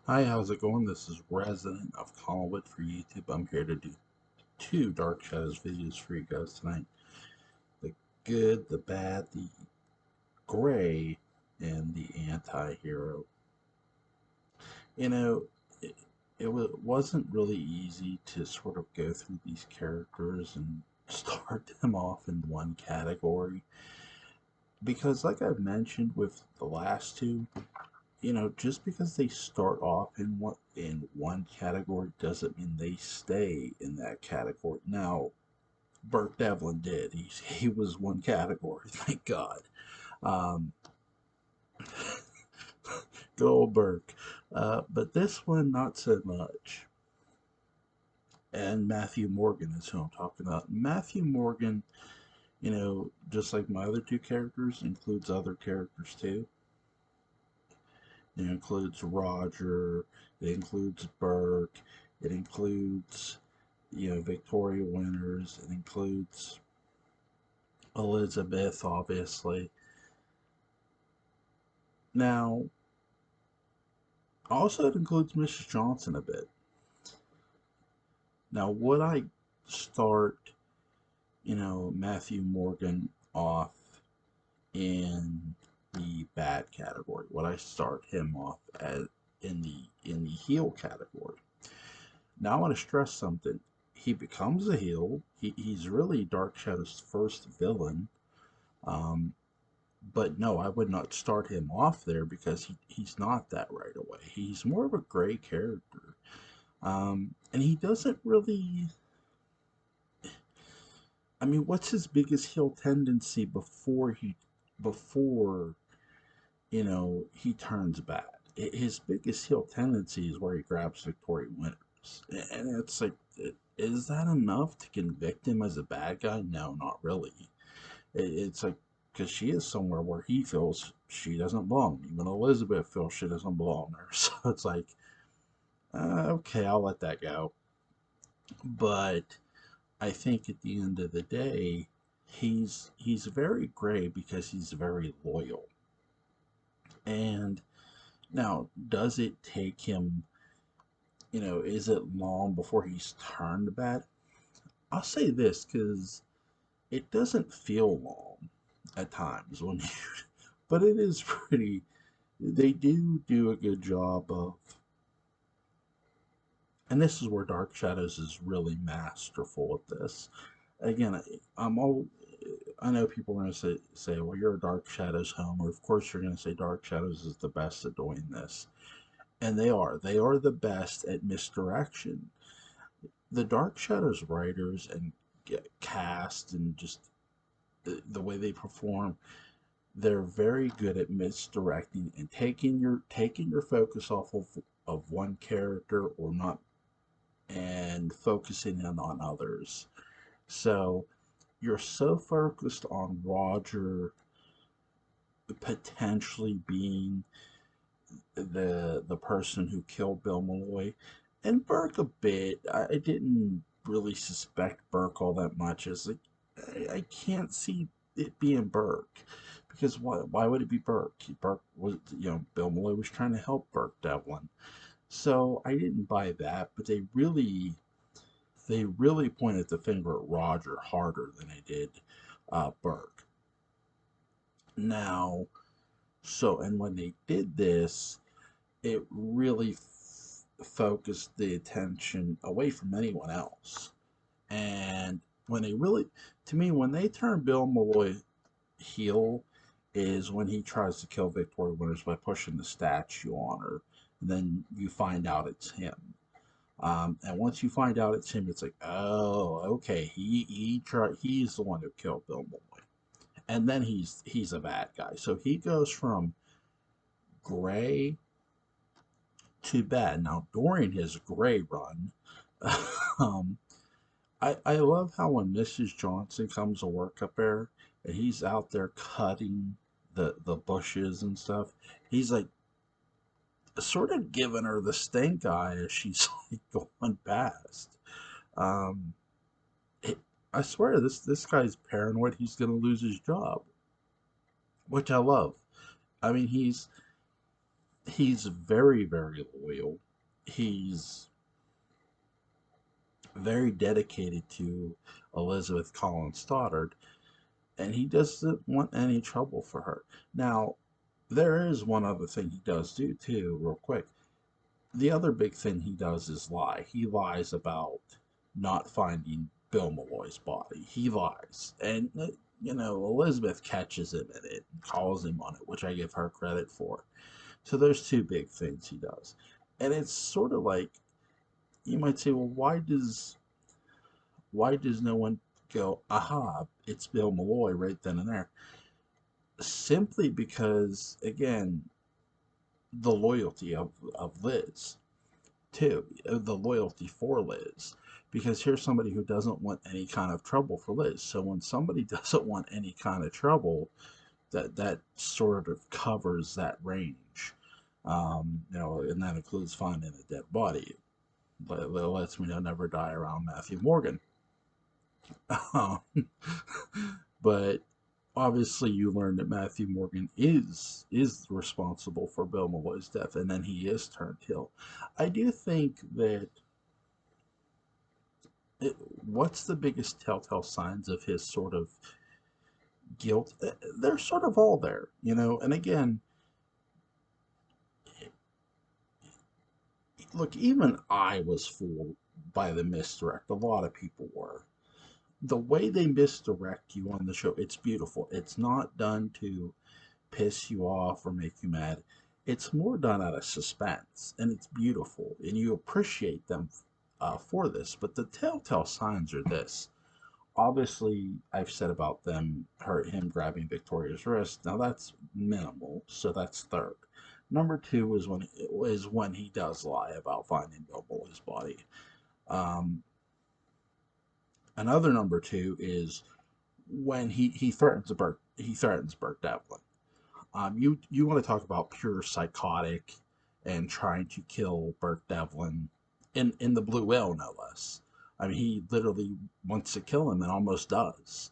Hi, how's it going? This is Resident of Collinwood for YouTube. I'm here to do two Dark Shadows videos for you guys tonight. The good, the bad, the gray, and the anti-hero. You know, it, it wasn't really easy to sort of go through these characters and start them off in one category. Because like I've mentioned with the last two, just because they start off in one category doesn't mean they stay in that category. Now, Burke Devlin did. He was one category, thank God. Um, Good old Burke. But this one, not so much. And Matthew Morgan is who I'm talking about. Matthew Morgan, just like my other two characters, includes other characters too. It includes Roger. It includes Burke. It includes, Victoria Winters. It includes Elizabeth, obviously. Now, also it includes Mrs. Johnson a bit. Now, would I start, Matthew Morgan off in the bad category? Would I start him off as in the heel category? Now, I want to stress something. He becomes a heel. He's really Dark Shadow's first villain. Um, but no, I would not start him off there because he's not that right away. He's more of a gray character. And he doesn't really. I mean, what's his biggest heel tendency before he turns bad? His biggest heel tendency is where he grabs Victoria Winters, and it's like, is that enough to convict him as a bad guy? No, not really. It's like, because she is somewhere where he feels she doesn't belong. Even Elizabeth feels she doesn't belong there. So it's like, okay, I'll let that go. But I think at the end of the day, he's very gray because he's very loyal. And now, does it take him? Is it long before he's turned bad? I'll say this because it doesn't feel long at times when you, but it is pretty. They do a good job of, and this is where Dark Shadows is really masterful at this. Again, I'm all. I know people are going to say, well, you're a Dark Shadows homer. Of course, you're going to say Dark Shadows is the best at doing this. And they are. They are the best at misdirection. The Dark Shadows writers and cast and just the way they perform, they're very good at misdirecting and taking your focus off of one character or not and focusing in on others. So you're so focused on Roger potentially being the person who killed Bill Malloy, and Burke a bit. I didn't really suspect Burke all that much. As like, I can't see it being Burke because why would it be Burke? Burke was, Bill Malloy was trying to help Burke Devlin, so I didn't buy that. But they really pointed the finger at Roger harder than they did Burke. Now, and when they did this, it really focused the attention away from anyone else. And when they really, to me, when they turn Bill Malloy heel, is when he tries to kill Victoria Winters by pushing the statue on her. And then you find out it's him. And once you find out it's him, it's like, oh, okay, he's the one who killed Bill Malloy, and then he's a bad guy. So he goes from gray to bad. Now, during his gray run, um, I love how when Mrs. Johnson comes to work up there and he's out there cutting the bushes and stuff, he's like sort of giving her the stink eye as she's like going past. Um, it, I swear this guy's paranoid he's gonna lose his job, which I love. I mean, He's very, very loyal. He's very dedicated to Elizabeth Collins Stoddard, and he doesn't want any trouble for her. Now, there is one other thing he does do, too, real quick. The other big thing he does is lie. He lies about not finding Bill Malloy's body. He lies. And, Elizabeth catches him in it and calls him on it, which I give her credit for. So there's two big things he does. And it's sort of like, you might say, well, why does no one go, aha, it's Bill Malloy right then and there? Simply because, again, the loyalty of Liz, too, the loyalty for Liz. Because here's somebody who doesn't want any kind of trouble for Liz. So when somebody doesn't want any kind of trouble, that sort of covers that range. And that includes finding a dead body. Lets me know never die around Matthew Morgan. Um, but obviously, you learn that Matthew Morgan is responsible for Bill Malloy's death, and then he is turned heel. I do think that what's the biggest telltale signs of his sort of guilt? They're sort of all there, And again, look, even I was fooled by the misdirect. A lot of people were. The way they misdirect you on the show, it's beautiful. It's not done to piss you off or make you mad. It's more done out of suspense, and it's beautiful, and you appreciate them for this. But the telltale signs are this. Obviously, I've said about him grabbing Victoria's wrist. Now that's minimal, so that's third. Number two is when he does lie about finding Bill Bully's body. Um, Another number two is when he threatens Bert Devlin. You want to talk about pure psychotic and trying to kill Bert Devlin in the Blue Whale, no less. I mean, he literally wants to kill him and almost does.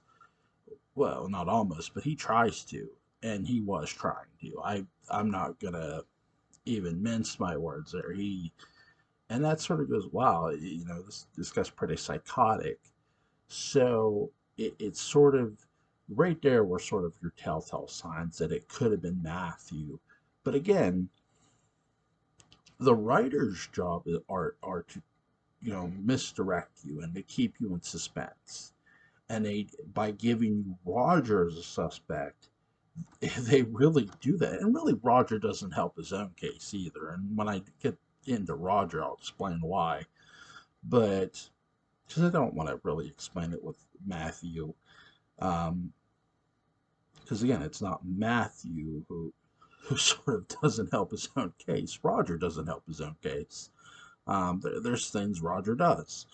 Well, not almost, but he tries to, and he was trying to. I'm not gonna even mince my words there. And that sort of goes, wow, this guy's pretty psychotic. So it's sort of right there were sort of your telltale signs that it could have been Matthew. But again, the writer's job are to misdirect you and to keep you in suspense. And by giving you Roger as a suspect, they really do that. And really, Roger doesn't help his own case either. And when I get into Roger, I'll explain why. But because I don't want to really explain it with Matthew. Um, because again, it's not Matthew who sort of doesn't help his own case. Roger doesn't help his own case. There's things Roger does,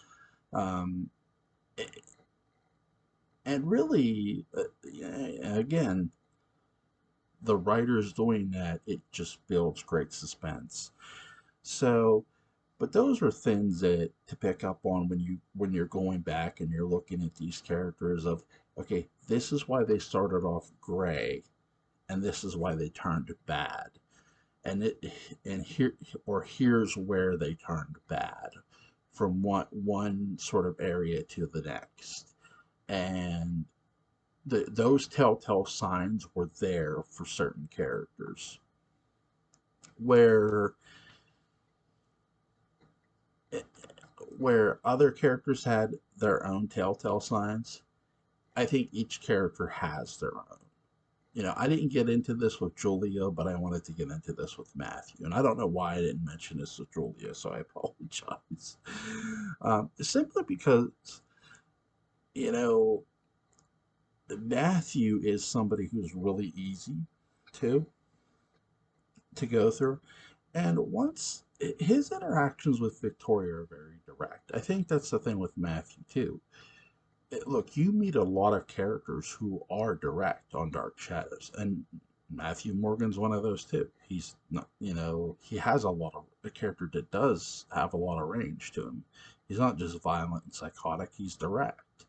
um, and really, again, the writers doing that, it just builds great suspense. So, but those are things that to pick up on when you're going back and you're looking at these characters of, okay, this is why they started off gray, and this is why they turned bad, and here's where they turned bad from one sort of area to the next, and those telltale signs were there for certain characters where other characters had their own telltale signs. I think each character has their own. I didn't get into this with Julia, but I wanted to get into this with Matthew. And I don't know why I didn't mention this with Julia, so I apologize. Simply because, you know, Matthew is somebody who's really easy to to go through. And once his interactions with Victoria are very direct. I think that's the thing with Matthew too. Look, you meet a lot of characters who are direct on Dark Shadows, and Matthew Morgan's one of those too. He's not, he has a character that does have a lot of range to him. He's not just violent and psychotic. He's direct,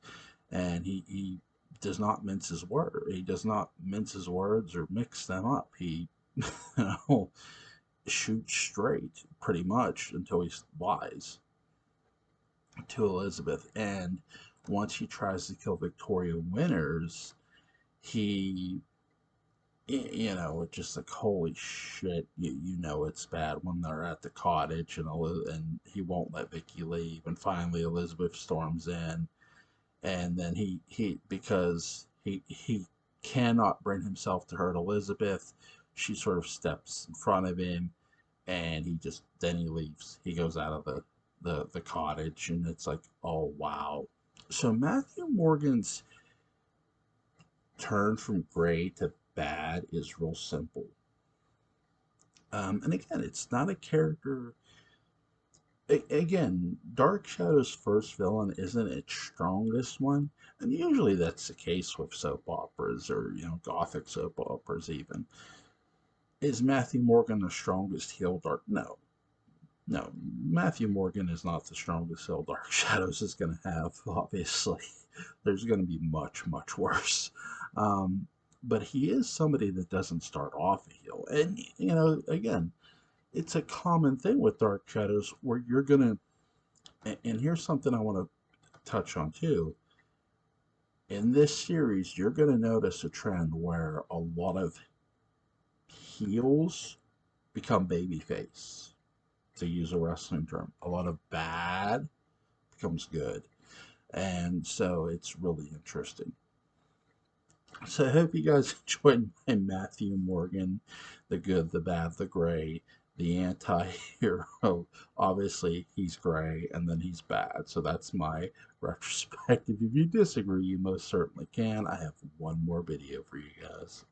and he does not mince his word. He does not mince his words or mix them up. He, you know, shoots straight pretty much until he lies to Elizabeth. And once he tries to kill Victoria Winters, he, you know, it's just like, holy shit, you know it's bad when they're at the cottage, and he won't let Vicky leave. And finally, Elizabeth storms in, and then he because he cannot bring himself to hurt Elizabeth, she sort of steps in front of him, and he leaves. He goes out of the cottage, and it's like, oh wow. So Matthew Morgan's turn from gray to bad is real simple. And again, it's not a character. Again, Dark Shadow's first villain isn't its strongest one, and usually that's the case with soap operas, or gothic soap operas even. Is Matthew Morgan the strongest heel Dark? No, no. Matthew Morgan is not the strongest heel Dark Shadows is going to have. Obviously, there's going to be much, much worse. Um, but he is somebody that doesn't start off a heel, and again, it's a common thing with Dark Shadows where you're gonna. And here's something I want to touch on too. In this series, you're going to notice a trend where a lot of heels become babyface, to use a wrestling term. A lot of bad becomes good. And so it's really interesting. So I hope you guys enjoyed my Matthew Morgan, the good, the bad, the gray, the anti-hero. Obviously, he's gray and then he's bad. So that's my retrospective. If you disagree, you most certainly can. I have one more video for you guys.